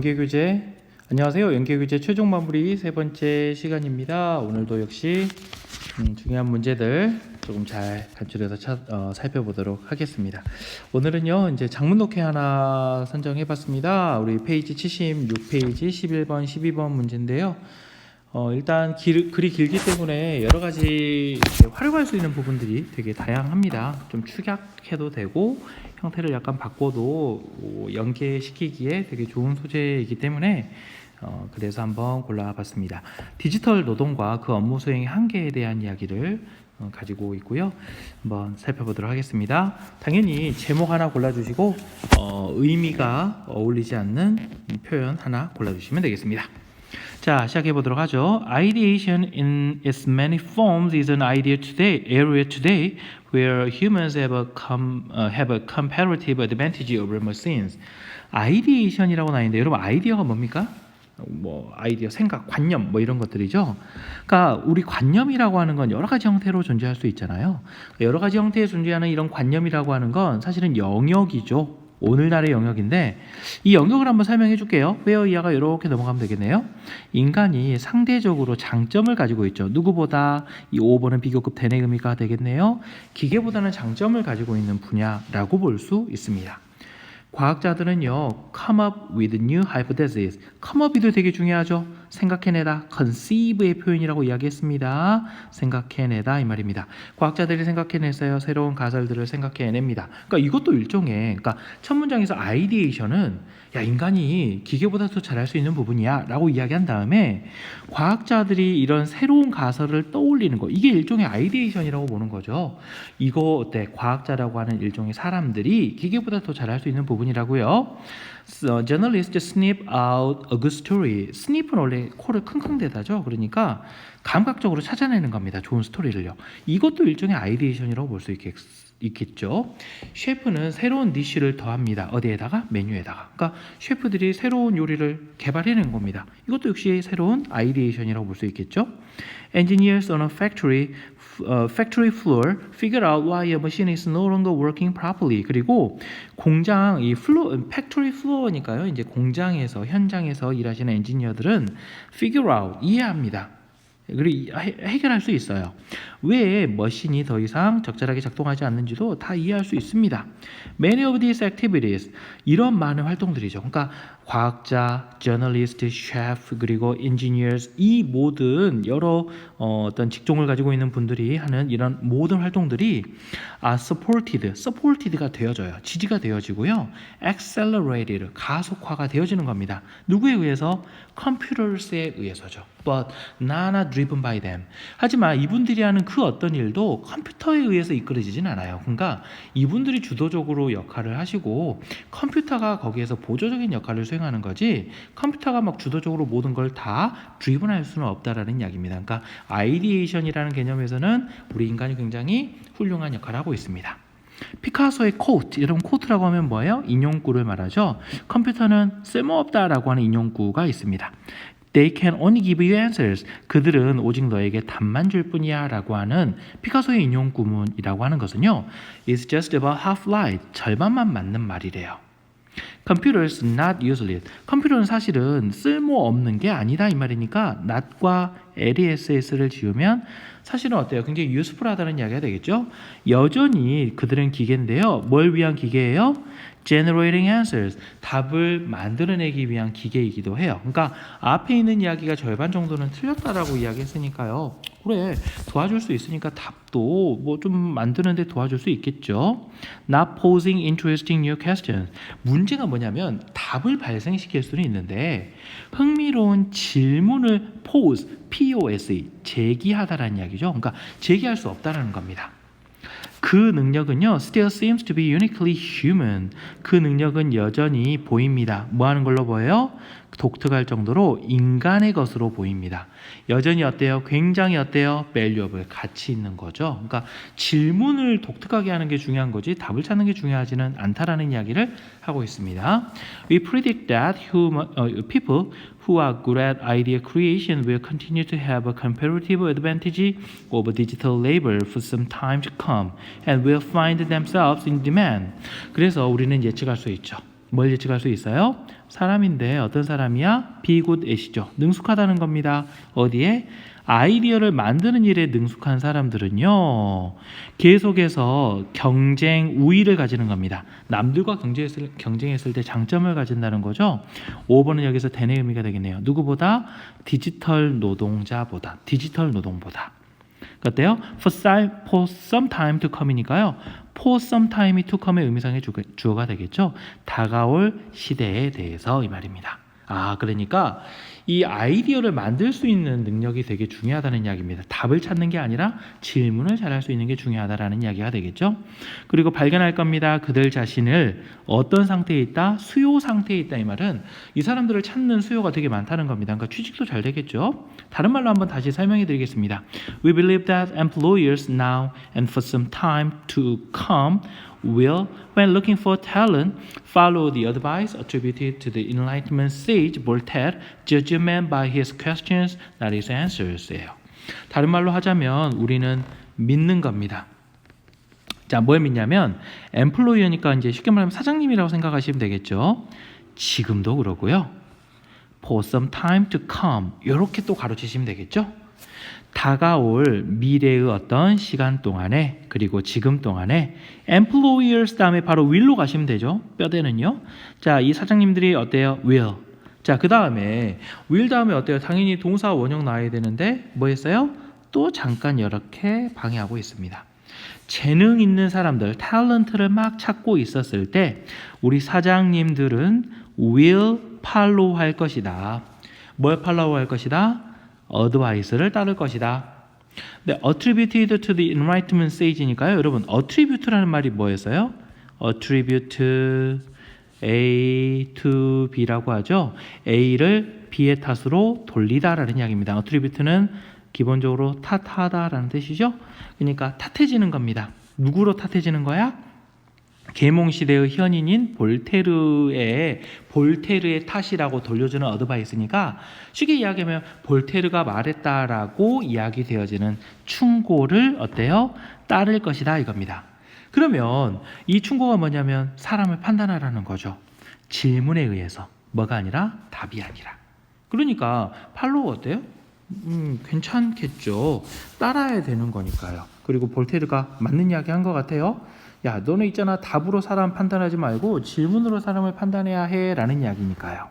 연계교재 안녕하세요. 연계교재 최종 마무리 세 번째 시간입니다. 오늘도 역시 중요한 문제들 조금 잘 간추려서 살펴보도록 하겠습니다. 오늘은요 이제 장문 독해 하나 선정해봤습니다. 우리 페이지 76페이지 11번 12번 문제인데요. 일단 글이 길기 때문에 여러 가지 활용할 수 있는 부분들이 되게 다양합니다. 좀 축약해도 되고 형태를 약간 바꿔도 연계시키기에 되게 좋은 소재이기 때문에 그래서 한번 골라봤습니다. 디지털 노동과 그 업무 수행의 한계에 대한 이야기를 가지고 있고요. 한번 살펴보도록 하겠습니다. 당연히 제목 하나 골라주시고 의미가 어울리지 않는 표현 하나 골라주시면 되겠습니다. 자, 시작해 보도록 하죠. Ideation in its many forms is an area today where humans have a comparative advantage over machines. 아이디에이션이라고 나있는데 여러분 아이디어가 뭡니까? 아이디어, 생각, 관념 이런 것들이죠. 그러니까 우리 관념이라고 하는 건 여러 가지 형태로 존재할 수 있잖아요. 여러 가지 형태에 존재하는 이런 관념이라고 하는 건 사실은 영역이죠. 오늘날의 영역인데 이 영역을 한번 설명해 줄게요. where 이하가 이렇게 넘어가면 되겠네요. 인간이 상대적으로 장점을 가지고 있죠. 누구보다 이 5번은 비교급 대뇌 의미가 되겠네요. 기계보다는 장점을 가지고 있는 분야라고 볼 수 있습니다. 과학자들은요, come up with new hypotheses. come up이도 되게 중요하죠. 생각해내다, conceive의 표현이라고 이야기했습니다. 생각해내다 이 말입니다. 과학자들이 생각해냈어요. 새로운 가설들을 생각해냅니다. 그러니까 이것도 일종의, 그러니까 첫 문장에서 아이디에이션은 야, 인간이 기계보다 더 잘할 수 있는 부분이야 라고 이야기한 다음에 과학자들이 이런 새로운 가설을 떠올리는 거, 이게 일종의 아이디에이션이라고 보는 거죠. 이거 어때? 과학자라고 하는 일종의 사람들이 기계보다 더 잘할 수 있는 부분이라고요. Journalists snip out a good story. snip은 원래 코를 킁킁대다죠. 그러니까 감각적으로 찾아내는 겁니다. 좋은 스토리를요. 이것도 일종의 아이디에이션이라고 볼 수 있겠죠. 셰프는 새로운 디쉬를 더합니다. 어디에다가? 메뉴에다가. 그러니까 셰프들이 새로운 요리를 개발해낸 겁니다. 이것도 역시 새로운 아이디에이션이라고 볼 수 있겠죠. Engineers on a factory floor figure out why a machine is no longer working properly. 그리고 공장 이 factory floor니까요. 이제 공장에서 현장에서 일하시는 엔지니어들은 figure out 이해합니다. 그리고 해결할 수 있어요. 왜 머신이 더 이상 적절하게 작동하지 않는지도 다 이해할 수 있습니다. Many of these activities, 이런 많은 활동들이죠. 그러니까 과학자, journalist, chef, 그리고 engineers, 이 모든 여러 어떤 직종을 가지고 있는 분들이 하는 이런 모든 활동들이 supported가 되어져요. 지지가 되어지고요. accelerated, 가속화가 되어지는 겁니다. 누구에 의해서? computers에 의해서죠. But not driven by them. 하지만 이분들이 하는 그 어떤 일도 컴퓨터에 의해서 이끌어지진 않아요. 그러니까 이분들이 주도적으로 역할을 하시고 컴퓨터가 거기에서 보조적인 역할을 수행하는 거지 컴퓨터가 막 주도적으로 모든 걸 다 드리븐할 수는 없다라는 이야기입니다. 그러니까 아이디에이션이라는 개념에서는 우리 인간이 굉장히 훌륭한 역할을 하고 있습니다. 피카소의 코트, 여러분 코트라고 하면 뭐예요? 인용구를 말하죠. 컴퓨터는 쓸모없다라고 하는 인용구가 있습니다. They can only give you answers. 그들은 오직 너에게 답만 줄 뿐이야 라고 하는 피카소의 인용구문이라고 하는 것은요, It's just about half right. 절반만 맞는 말이래요. Computers not useless. 컴퓨터는 사실은 쓸모없는 게 아니다 이 말이니까 not과 LESS를 지우면 사실은 어때요? 굉장히 useful하다는 이야기가 되겠죠? 여전히 그들은 기계인데요. 뭘 위한 기계예요? Generating answers. 답을 만들어내기 위한 기계이기도 해요. 그러니까 앞에 있는 이야기가 절반 정도는 틀렸다라고 이야기했으니까요. 그래, 도와줄 수 있으니까 답도 뭐 좀 만드는데 도와줄 수 있겠죠. Not posing interesting new questions. 문제가 뭐냐면 답을 발생시킬 수는 있는데 흥미로운 질문을 POSE, 제기하다라는 이야기죠. 그러니까 제기할 수 없다라는 겁니다. 그 능력은요, still seems to be uniquely human. 그 능력은 여전히 보입니다. 뭐 하는 걸로 보여요? 독특할 정도로 인간의 것으로 보입니다. 여전히 어때요? 굉장히 어때요? valuable, 가치 있는 거죠. 그러니까 질문을 독특하게 하는 게 중요한 거지 답을 찾는 게 중요하지는 않다라는 이야기를 하고 있습니다. We predict that people who are good at idea creation will continue to have a comparative advantage over digital labor for some time to come and will find themselves in demand. 그래서 우리는 예측할 수 있죠. 뭘 예측할 수 있어요? 사람인데 어떤 사람이야? be good at이죠. 능숙하다는 겁니다. 어디에? 아이디어를 만드는 일에 능숙한 사람들은요, 계속해서 경쟁 우위를 가지는 겁니다. 남들과 경쟁했을 때 장점을 가진다는 거죠. 5번은 여기서 대내 의미가 되겠네요. 누구보다? 디지털 노동보다. 어때요? for some time to come이니까요. for some time이 to come의 의미상의 주어가 되겠죠. 다가올 시대에 대해서 이 말입니다. 그러니까 이 아이디어를 만들 수 있는 능력이 되게 중요하다는 이야기입니다. 답을 찾는 게 아니라 질문을 잘할 수 있는 게 중요하다라는 이야기가 되겠죠. 그리고 발견할 겁니다. 그들 자신을 어떤 상태에 있다? 수요 상태에 있다. 이 말은 이 사람들을 찾는 수요가 되게 많다는 겁니다. 그러니까 취직도 잘 되겠죠. 다른 말로 한번 다시 설명해 드리겠습니다. We believe that employers now and for some time to come will, when looking for talent, follow the advice attributed to the Enlightenment sage Voltaire, judge a man by his questions, not his answers예요. 다른 말로 하자면 우리는 믿는 겁니다. 자, 뭘 믿냐면 employer니까 이제 쉽게 말하면 사장님이라고 생각하시면 되겠죠. 지금도 그러고요. For some time to come 이렇게 또 가로치시면 되겠죠. 다가올 미래의 어떤 시간 동안에 그리고 지금 동안에 employers 다음에 바로 will로 가시면 되죠. 뼈대는요. 자, 이 사장님들이 어때요? will. 자, 그 다음에 will 다음에 어때요? 당연히 동사 원형 나와야 되는데 뭐 했어요? 또 잠깐 이렇게 방해하고 있습니다. 재능 있는 사람들, 탤런트를 막 찾고 있었을 때 우리 사장님들은 will follow 할 것이다. 뭘 follow 할 것이다? 어드바이스를 따를 것이다. 네, attributed to the Enlightenment sage니까요. 여러분, attribute라는 말이 뭐였어요? attribute A to B라고 하죠. A를 B의 탓으로 돌리다라는 이야기입니다. attribute는 기본적으로 탓하다라는 뜻이죠. 그러니까 탓해지는 겁니다. 누구로 탓해지는 거야? 계몽시대의 현인인 볼테르의 탓이라고 돌려주는 어드바이스니까 쉽게 이야기하면 볼테르가 말했다라고 이야기되어지는 충고를 어때요? 따를 것이다 이겁니다. 그러면 이 충고가 뭐냐면 사람을 판단하라는 거죠. 질문에 의해서 뭐가 아니라 답이 아니라. 그러니까 팔로우 어때요? 괜찮겠죠. 따라야 되는 거니까요. 그리고 볼테르가 맞는 이야기 한 것 같아요. 야, 너는 있잖아. 답으로 사람 판단하지 말고 질문으로 사람을 판단해야 해 라는 이야기니까요.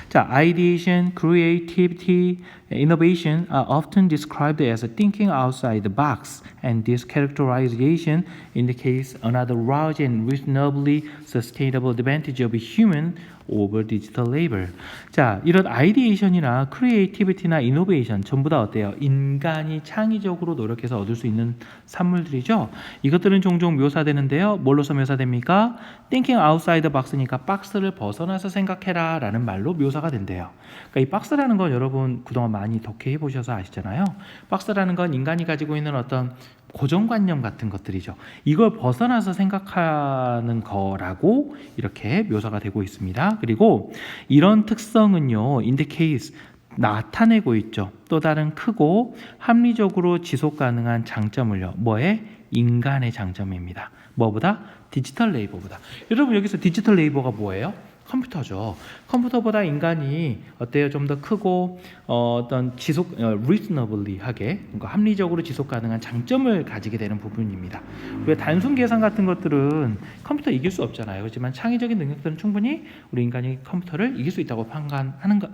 자, ideation, creativity, innovation are often described as thinking outside the box, and this characterization indicates another large and reasonably sustainable advantage of human over digital labor. 자, 이런 아이디에이션이나 크리에이티비티나 이노베이션 전부 다 어때요? 인간이 창의적으로 노력해서 얻을 수 있는 산물들이죠. 이것들은 종종 묘사되는데요. 뭘로서 묘사됩니까? Thinking outside the box니까 박스를 벗어나서 생각해라 라는 말로 묘사가 된대요. 그러니까 이 박스라는 건 여러분 그동안 많이 독해해 보셔서 아시잖아요. 박스라는 건 인간이 가지고 있는 어떤 고정관념 같은 것들이죠. 이걸 벗어나서 생각하는 거라고 이렇게 묘사가 되고 있습니다. 그리고 이런 특성은요, indicates 나타내고 있죠. 또 다른 크고 합리적으로 지속 가능한 장점을요. 뭐에? 인간의 장점입니다. 뭐보다? 디지털 레이버보다. 여러분 여기서 디지털 레이버가 뭐예요? 컴퓨터죠. 컴퓨터보다 인간이 어때요? 좀 더 크고 어떤 reasonably하게 그러니까 합리적으로 지속 가능한 장점을 가지게 되는 부분입니다. 왜 단순 계산 같은 것들은 컴퓨터 이길 수 없잖아요. 그렇지만 창의적인 능력들은 충분히 우리 인간이 컴퓨터를 이길 수 있다고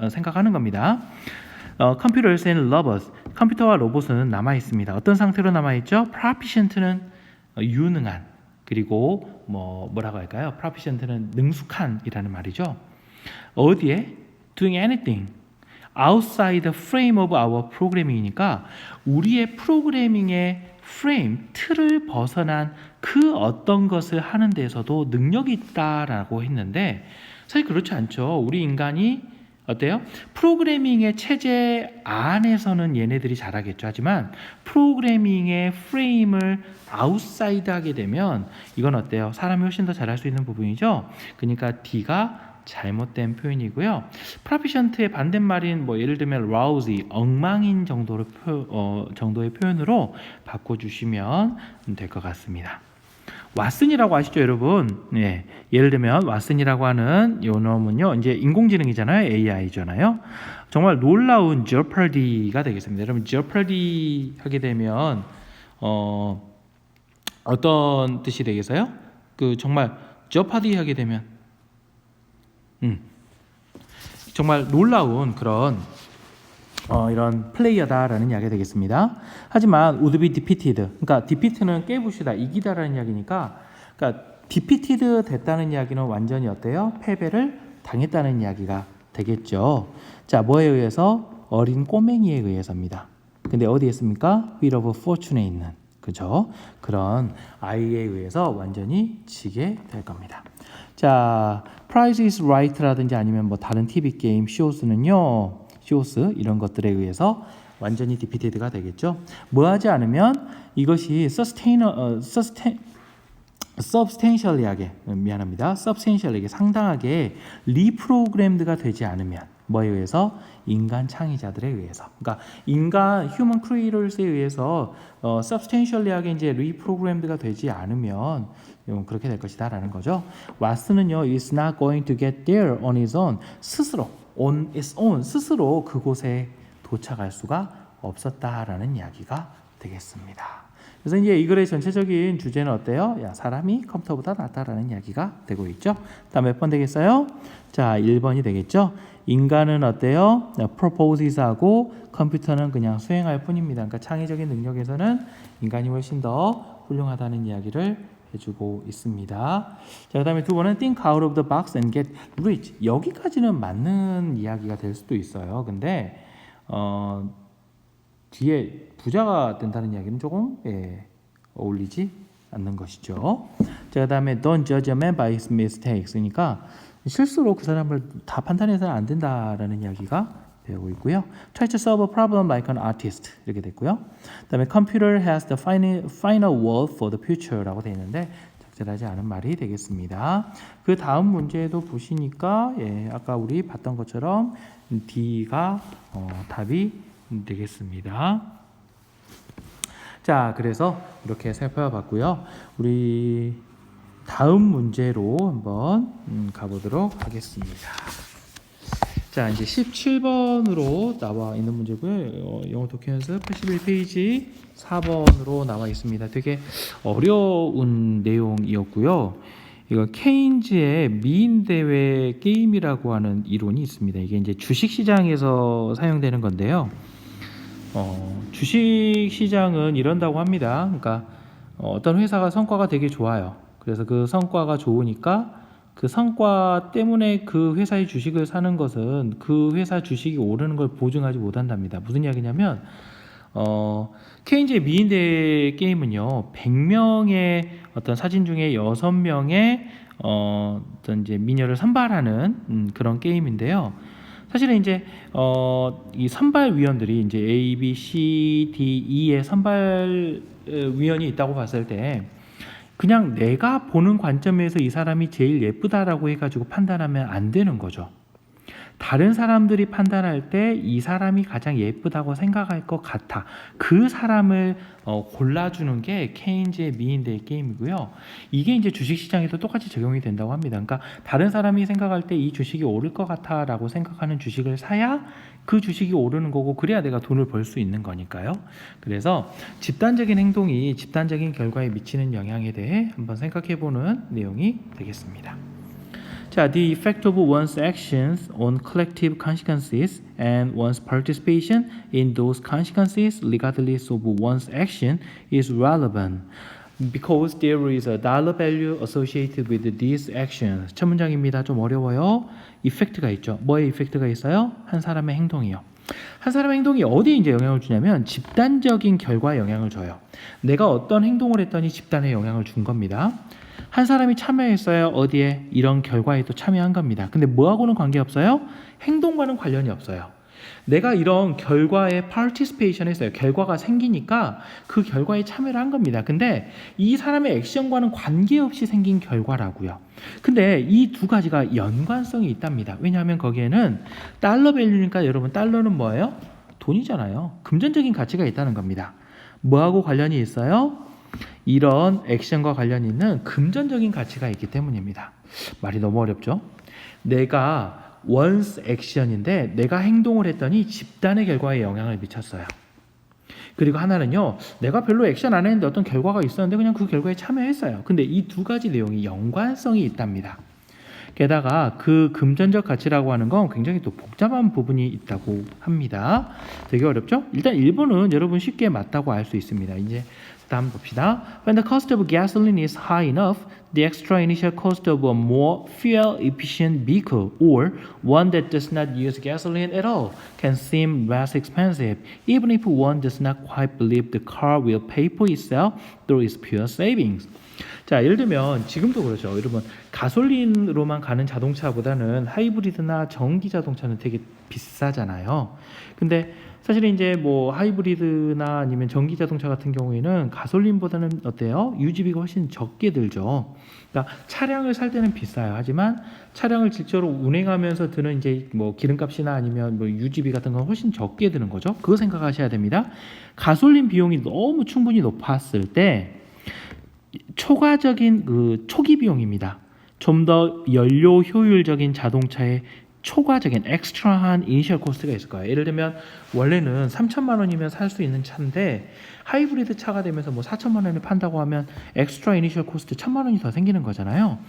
생각하는 겁니다. Computers and robots. 컴퓨터와 로봇은 남아 있습니다. 어떤 상태로 남아 있죠? Proficient는 유능한. 그리고 뭐라고 할까요? proficient는 능숙한이라는 말이죠. 어디에? doing anything outside the frame of our programming이니까 우리의 프로그래밍의 프레임, 틀을 벗어난 그 어떤 것을 하는 데서도 능력이 있다라고 했는데 사실 그렇지 않죠. 우리 인간이 어때요? 프로그래밍의 체제 안에서는 얘네들이 잘하겠죠. 하지만 프로그래밍의 프레임을 아웃사이드 하게 되면 이건 어때요? 사람이 훨씬 더 잘할 수 있는 부분이죠. 그러니까 D가 잘못된 표현이고요. proficient의 반대말인 예를 들면 lousy, 엉망인 정도의 표현으로 바꿔주시면 될 것 같습니다. 왓슨이라고 아시죠, 여러분? 네. 예를 들면 왓슨이라고 하는 요 놈은요, 이제 인공지능이잖아요, AI잖아요. 정말 놀라운 jeopardy가 되겠습니다. 여러분, jeopardy 하게 되면 어떤 뜻이 되겠어요? 그 정말 jeopardy 하게 되면 정말 놀라운 그런 이런 플레이어다라는 이야기가 되겠습니다. 하지만 would be defeated. 그러니까 defeat는 깨부시다, 이기다라는 이야기니까, 그러니까 defeated 됐다는 이야기는 완전히 어때요? 패배를 당했다는 이야기가 되겠죠. 자, 뭐에 의해서? 어린 꼬맹이에 의해서입니다. 근데 어디에 있습니까? Wheel of Fortune에 있는, 그죠? 그런 아이에 의해서 완전히 지게 될 겁니다. 자, Price is Right라든지 아니면 뭐 다른 TV 게임 쇼스는요, 쇼스 이런 것들에 의해서 완전히 디피티드가 되겠죠. 뭐 하지 않으면 이것이 substantially하게, 미안합니다. substantially하게, 상당하게 리프로그램드가 되지 않으면 뭐에 의해서? 인간 창의자들에 의해서. 그러니까 인간 human creators에 의해서 substantially하게 이제 리프로그램드가 되지 않으면 그렇게 될 것이다라는 거죠. 왓슨은요, is not going to get there on its own. 스스로 on its own, 스스로 그곳에 도착할 수가 없었다라는 이야기가 되겠습니다. 그래서 이제 이 글의 전체적인 주제는 어때요? 야, 사람이 컴퓨터보다 낫다라는 이야기가 되고 있죠. 다음 몇 번 되겠어요? 자, 1번이 되겠죠. 인간은 어때요? proposes하고 컴퓨터는 그냥 수행할 뿐입니다. 그러니까 창의적인 능력에서는 인간이 훨씬 더 훌륭하다는 이야기를 해주고 있습니다. 자, 그다음에 두 번은 think out of the box and get rich. 여기까지는 맞는 이야기가 될 수도 있어요. 근데 뒤에 부자가 된다는 이야기는 조금 어울리지 않는 것이죠. 자, 그다음에 don't judge a man by his mistakes. 그러니까 실수로 그 사람을 다 판단해서는 안 된다라는 이야기가 되고 있고요. Try to solve a problem like an artist 이렇게 됐고요. 그다음에 computer has the final word for the future라고 되어 있는데 적절하지 않은 말이 되겠습니다. 그 다음 문제도 보시니까 아까 우리 봤던 것처럼 D가 답이 되겠습니다. 자, 그래서 이렇게 살펴봤고요. 우리 다음 문제로 한번 가보도록 하겠습니다. 자, 이제 17번으로 나와 있는 문제고요. 영어 도큐멘트 81페이지 4번으로 나와 있습니다. 되게 어려운 내용이었고요. 이거 케인즈의 미인 대회 게임이라고 하는 이론이 있습니다. 이게 이제 주식 시장에서 사용되는 건데요. 주식 시장은 이런다고 합니다. 그러니까 어떤 회사가 성과가 되게 좋아요. 그래서 그 성과가 좋으니까 그 성과 때문에 그 회사의 주식을 사는 것은 그 회사 주식이 오르는 걸 보증하지 못한답니다. 무슨 이야기냐면 케인즈의 미인 대회 게임은요, 100명의 어떤 사진 중에 6명의 어떤 이제 미녀를 선발하는 그런 게임인데요. 사실은 이제 이 선발 위원들이 이제 A, B, C, D, E의 선발 위원이 있다고 봤을 때 그냥 내가 보는 관점에서 이 사람이 제일 예쁘다라고 해가지고 판단하면 안 되는 거죠. 다른 사람들이 판단할 때 이 사람이 가장 예쁘다고 생각할 것 같아. 그 사람을 골라주는 게 케인즈의 미인대회 게임이고요. 이게 이제 주식시장에도 똑같이 적용이 된다고 합니다. 그러니까 다른 사람이 생각할 때 이 주식이 오를 것 같아라고 생각하는 주식을 사야 그 주식이 오르는 거고, 그래야 내가 돈을 벌 수 있는 거니까요. 그래서 집단적인 행동이 집단적인 결과에 미치는 영향에 대해 한번 생각해보는 내용이 되겠습니다. 자, the effect of one's actions on collective consequences and one's participation in those consequences, regardless of one's action, is relevant because there is a dollar value associated with these actions. 첫 문장입니다. 좀 어려워요. effect가 있죠. 뭐에 effect가 있어요? 한 사람의 행동이요. 한 사람의 행동이 어디에 이제 영향을 주냐면 집단적인 결과에 영향을 줘요. 내가 어떤 행동을 했더니 집단에 영향을 준 겁니다. 한 사람이 참여했어요. 어디에? 이런 결과에도 참여한 겁니다. 근데 뭐하고는 관계없어요? 행동과는 관련이 없어요. 내가 이런 결과에 participation 했어요. 결과가 생기니까 그 결과에 참여를 한 겁니다. 근데 이 사람의 액션과는 관계없이 생긴 결과라고요. 근데 이 두 가지가 연관성이 있답니다. 왜냐하면 거기에는 달러 밸류니까, 여러분 달러는 뭐예요? 돈이잖아요. 금전적인 가치가 있다는 겁니다. 뭐하고 관련이 있어요? 이런 액션과 관련 있는 금전적인 가치가 있기 때문입니다. 말이 너무 어렵죠? 내가 once 액션인데 내가 행동을 했더니 집단의 결과에 영향을 미쳤어요. 그리고 하나는요, 내가 별로 액션 안 했는데 어떤 결과가 있었는데 그냥 그 결과에 참여했어요. 근데 이 두 가지 내용이 연관성이 있답니다. 게다가 그 금전적 가치라고 하는 건 굉장히 또 복잡한 부분이 있다고 합니다. 되게 어렵죠? 일단 1번은 여러분 쉽게 맞다고 알 수 있습니다. 이제 다음 봅시다. When the cost of gasoline is high enough, the extra initial cost of a more fuel-efficient vehicle or one that does not use gasoline at all can seem less expensive, even if one does not quite believe the car will pay for itself through its fuel savings. 자, 예를 들면 지금도 그렇죠. 여러분 가솔린으로만 가는 자동차보다는 하이브리드나 전기 자동차는 되게 비싸잖아요. 근데 사실 이제 뭐 하이브리드나 아니면 전기 자동차 같은 경우에는 가솔린보다는 어때요? 유지비가 훨씬 적게 들죠. 그러니까 차량을 살 때는 비싸요. 하지만 차량을 직접으로 운행하면서 드는 이제 뭐 기름값이나 아니면 뭐 유지비 같은 건 훨씬 적게 드는 거죠. 그거 생각하셔야 됩니다. 가솔린 비용이 너무 충분히 높았을 때 초과적인 그 초기 비용입니다. 좀 더 연료 효율적인 자동차의 초과적인 엑스트라한 이니셜 코스트가 있을 거예요. 예를 들면 원래는 3천만 원이면 살 수 있는 차인데 하이브리드 차가 되면서 뭐 4천만 원에 판다고 하면 엑스트라 이니셜 코스트 1천만 원이 더 생기는 거잖아요.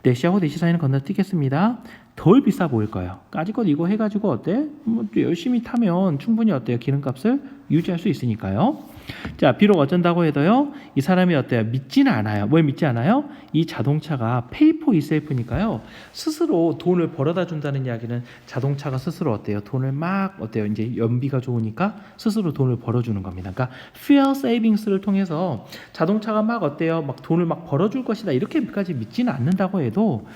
대시하고 대시 사이는 건너뛰겠습니다. 덜 비싸 보일 거예요. 까짓것 이거 해가지고 어때? 뭐 열심히 타면 충분히 어때요? 기름값을 유지할 수 있으니까요. 자, 비록 어쩐다고 해도요, 이 사람이 어때요? 믿지는 않아요. 왜 믿지 않아요? 이 자동차가 pay for itself니까요. 스스로 돈을 벌어다 준다는 이야기는 자동차가 스스로 어때요? 돈을 막 어때요? 이제 연비가 좋으니까 스스로 돈을 벌어주는 겁니다. 그러니까 fuel savings를 통해서 자동차가 막 어때요? 막 돈을 막 벌어줄 것이다. 이렇게까지 믿지는 않는다고 해도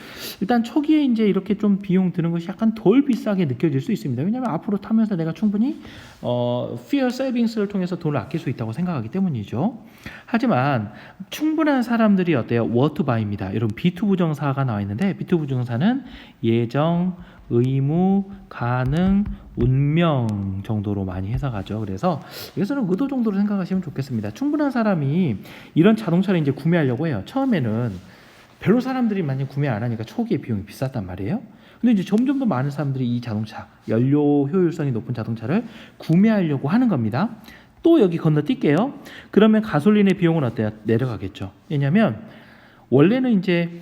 일단 초기에 이제 이렇게 좀 비용 드는 것이 약간 덜 비싸게 느껴질 수 있습니다. 왜냐하면 앞으로 타면서 내가 충분히 fuel savings를 통해서 돈을 아낄 수 있다고 생각하기 때문이죠. 하지만 충분한 사람들이 어때요? what buy입니다. 여러분 B2 부정사가 나와 있는데 B2 부정사는 예정, 의무, 가능, 운명 정도로 많이 해석하죠. 그래서 여기서는 의도 정도로 생각하시면 좋겠습니다. 충분한 사람이 이런 자동차를 이제 구매하려고 해요. 처음에는 별로 사람들이 많이 구매 안 하니까 초기에 비용이 비쌌단 말이에요. 근데 이제 점점 더 많은 사람들이 이 자동차, 연료 효율성이 높은 자동차를 구매하려고 하는 겁니다. 또 여기 건너뛸게요. 그러면 가솔린의 비용은 어때요? 내려가겠죠. 왜냐하면 원래는 이제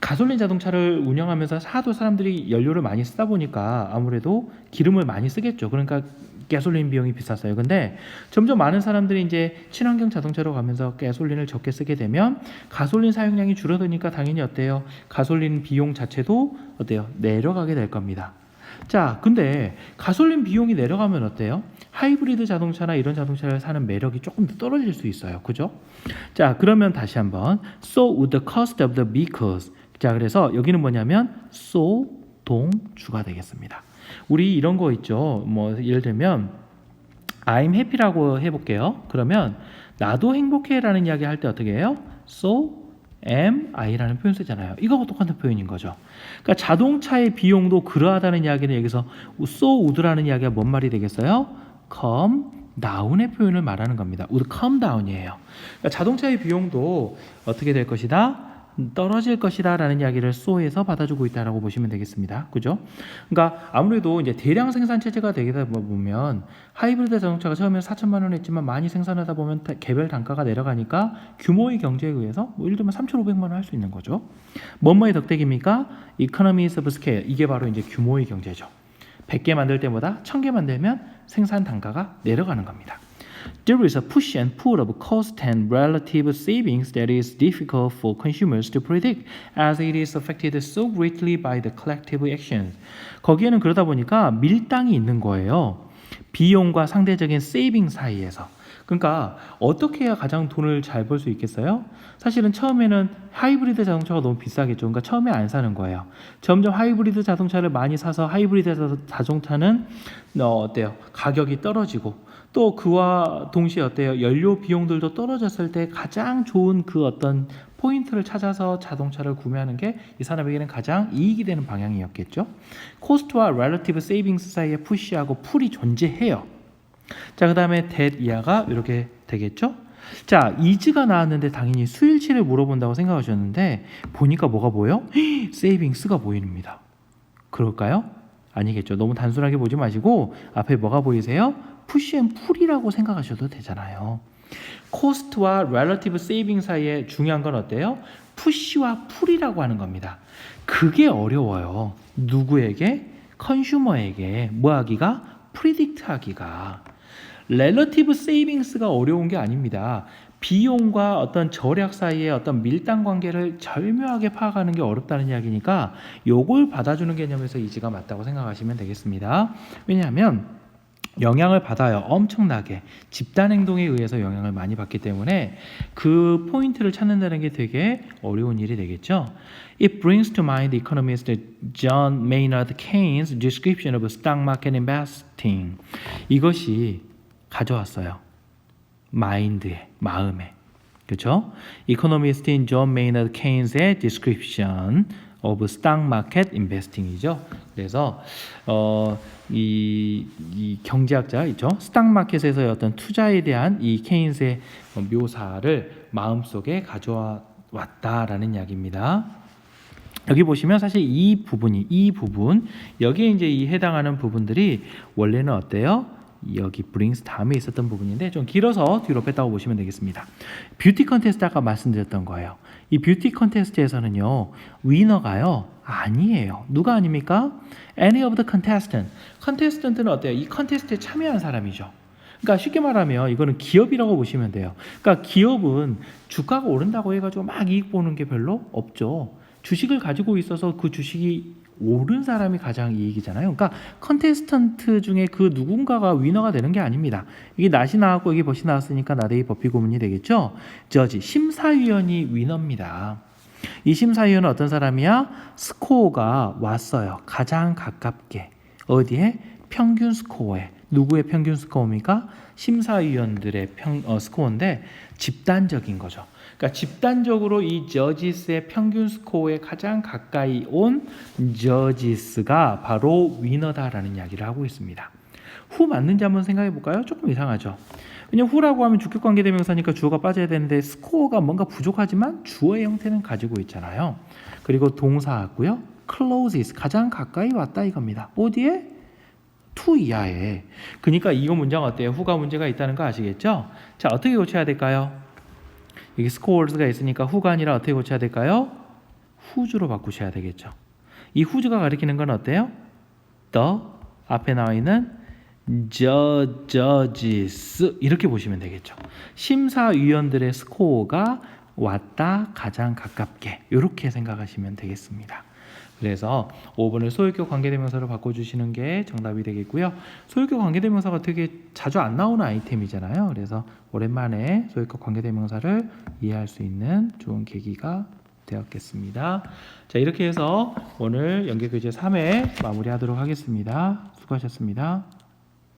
가솔린 자동차를 운영하면서 하도 사람들이 연료를 많이 쓰다 보니까 아무래도 기름을 많이 쓰겠죠. 그러니까 가솔린 비용이 비쌌어요. 근데 점점 많은 사람들이 이제 친환경 자동차로 가면서 가솔린을 적게 쓰게 되면 가솔린 사용량이 줄어드니까 당연히 어때요? 가솔린 비용 자체도 어때요? 내려가게 될 겁니다. 자, 근데 가솔린 비용이 내려가면 어때요? 하이브리드 자동차나 이런 자동차를 사는 매력이 조금 더 떨어질 수 있어요. 그죠? 자, 그러면 다시 한번 So would the cost of the vehicles. 자, 그래서 여기는 뭐냐면 so 동주가 되겠습니다. 우리 이런 거 있죠. 뭐 예를 들면 I'm happy라고 해볼게요. 그러면 나도 행복해라는 이야기 할 때 어떻게 해요? So am I라는 표현 쓰잖아요. 이거하고 똑같은 표현인 거죠. 그러니까 자동차의 비용도 그러하다는 이야기는 여기서 so would라는 이야기가 뭔 말이 되겠어요? come down의 표현을 말하는 겁니다. would come down이에요. 그러니까 자동차의 비용도 어떻게 될 것이다? 떨어질 것이다 라는 이야기를 so에서 받아주고 있다라고 보시면 되겠습니다. 그죠? 그러니까 아무래도 이제 대량 생산 체제가 되다 보면 하이브리드 자동차가 처음에 4천만 원 했지만 많이 생산하다 보면 개별 단가가 내려가니까 규모의 경제에 의해서 뭐 예를 들면 3,500만 원 할 수 있는 거죠. 뭐뭐의 덕택입니까? Economies of scale. 이게 바로 이제 규모의 경제죠. 100개 만들 때보다 1000개 만들면 생산 단가가 내려가는 겁니다. There is a push and pull of cost and relative savings that is difficult for consumers to predict as it is affected so greatly by the collective actions. 거기에는 그러다 보니까 밀당이 있는 거예요. 비용과 상대적인 세이빙 사이에서. 그러니까 어떻게 해야 가장 돈을 잘 벌 수 있겠어요? 사실은 처음에는 하이브리드 자동차가 너무 비싸겠죠. 그러니까 처음에 안 사는 거예요. 점점 하이브리드 자동차를 많이 사서 하이브리드 자동차는 어때요? 가격이 떨어지고 또 그와 동시에 어때요? 연료 비용들도 떨어졌을 때 가장 좋은 그 어떤 포인트를 찾아서 자동차를 구매하는 게 이 사람에게는 가장 이익이 되는 방향이었겠죠. 코스트와 relative savings 사이에 푸시하고 풀이 존재해요. 자, 그 다음에 that 이하가 이렇게 되겠죠. 자, is가 나왔는데 당연히 수일치를 물어본다고 생각하셨는데 보니까 뭐가 보여? 세이빙스가 보입니다. 그럴까요? 아니겠죠. 너무 단순하게 보지 마시고 앞에 뭐가 보이세요? 푸시 앤 풀이라고 생각하셔도 되잖아요. 코스트와 relative saving 사이에 중요한 건 어때요? 푸시와 풀이라고 하는 겁니다. 그게 어려워요. 누구에게? 컨슈머에게 뭐 하기가? 프리딕트 하기가. relative savings가 어려운 게 아닙니다. 비용과 어떤 절약 사이의 어떤 밀당 관계를 절묘하게 파악하는 게 어렵다는 이야기니까 요걸 받아주는 개념에서 이지가 맞다고 생각하시면 되겠습니다. 왜냐하면 영향을 받아요. 엄청나게 집단 행동에 의해서 영향을 많이 받기 때문에 그 포인트를 찾는다는 게 되게 어려운 일이 되겠죠. It brings to mind economist John Maynard Keynes' description of stock market investing. 이것이 가져왔어요. 마인드에, 마음에. 그렇죠? 이코노미스트인 존 메이너드 케인스의 description of stock market investing이죠. 그래서 이 경제학자 있죠. 스탁 마켓에서의 어떤 투자에 대한 이 케인스의 묘사를 마음속에 가져왔다라는 이야기입니다. 여기 보시면 사실 이 부분 여기에 이제 이 해당하는 부분들이 원래는 어때요? 여기 brings 다음에 있었던 부분인데 좀 길어서 뒤로 뺐다고 보시면 되겠습니다. 뷰티 컨테스트 아까 말씀드렸던 거예요. 이 뷰티 컨테스트에서는요 위너가요 아니에요. 누가 아닙니까? Any of the contestant. 컨테스턴트는 어때요? 이 컨테스트에 참여한 사람이죠. 그러니까 쉽게 말하면 이거는 기업이라고 보시면 돼요. 그러니까 기업은 주가가 오른다고 해가지고 막 이익 보는 게 별로 없죠. 주식을 가지고 있어서 그 주식이 오른 사람이 가장 이익이잖아요. 그러니까 컨테스턴트 중에 그 누군가가 위너가 되는 게 아닙니다. 이게 낫이 나왔고 이게 벗이 나왔으니까 나데이 버피 고문이 되겠죠. 저지 심사위원이 위너입니다. 이 심사위원은 어떤 사람이야? 스코어가 왔어요. 가장 가깝게. 어디에? 평균 스코어에. 누구의 평균 스코어입니까? 심사위원들의 스코어인데 집단적인 거죠. 그러니까 집단적으로 이 저지스의 평균 스코어에 가장 가까이 온 저지스가 바로 위너다라는 이야기를 하고 있습니다. 후 맞는지 한번 생각해 볼까요? 조금 이상하죠. 왜냐면 후라고 하면 주격관계대명사니까 주어가 빠져야 되는데 스코어가 뭔가 부족하지만 주어의 형태는 가지고 있잖아요. 그리고 동사하고요. closest 가장 가까이 왔다 이겁니다. 어디에? to 이하에. 그러니까 이거 문장 어때요? 후가 문제가 있다는 거 아시겠죠? 자, 어떻게 고쳐야 될까요? 여기 scores가 있으니까 후가 아니라 어떻게 고쳐야 될까요? whose로 바꾸셔야 되겠죠. 이 whose가 가리키는 건 어때요? the 앞에 나와 있는 judges 이렇게 보시면 되겠죠. 심사위원들의 스코어가 왔다 가장 가깝게 이렇게 생각하시면 되겠습니다. 그래서 5번을 소유격 관계대명사로 바꿔주시는 게 정답이 되겠고요. 소유격 관계대명사가 되게 자주 안 나오는 아이템이잖아요. 그래서 오랜만에 소유격 관계대명사를 이해할 수 있는 좋은 계기가 되었겠습니다. 자, 이렇게 해서 오늘 연계교재 3회 마무리하도록 하겠습니다. 수고하셨습니다.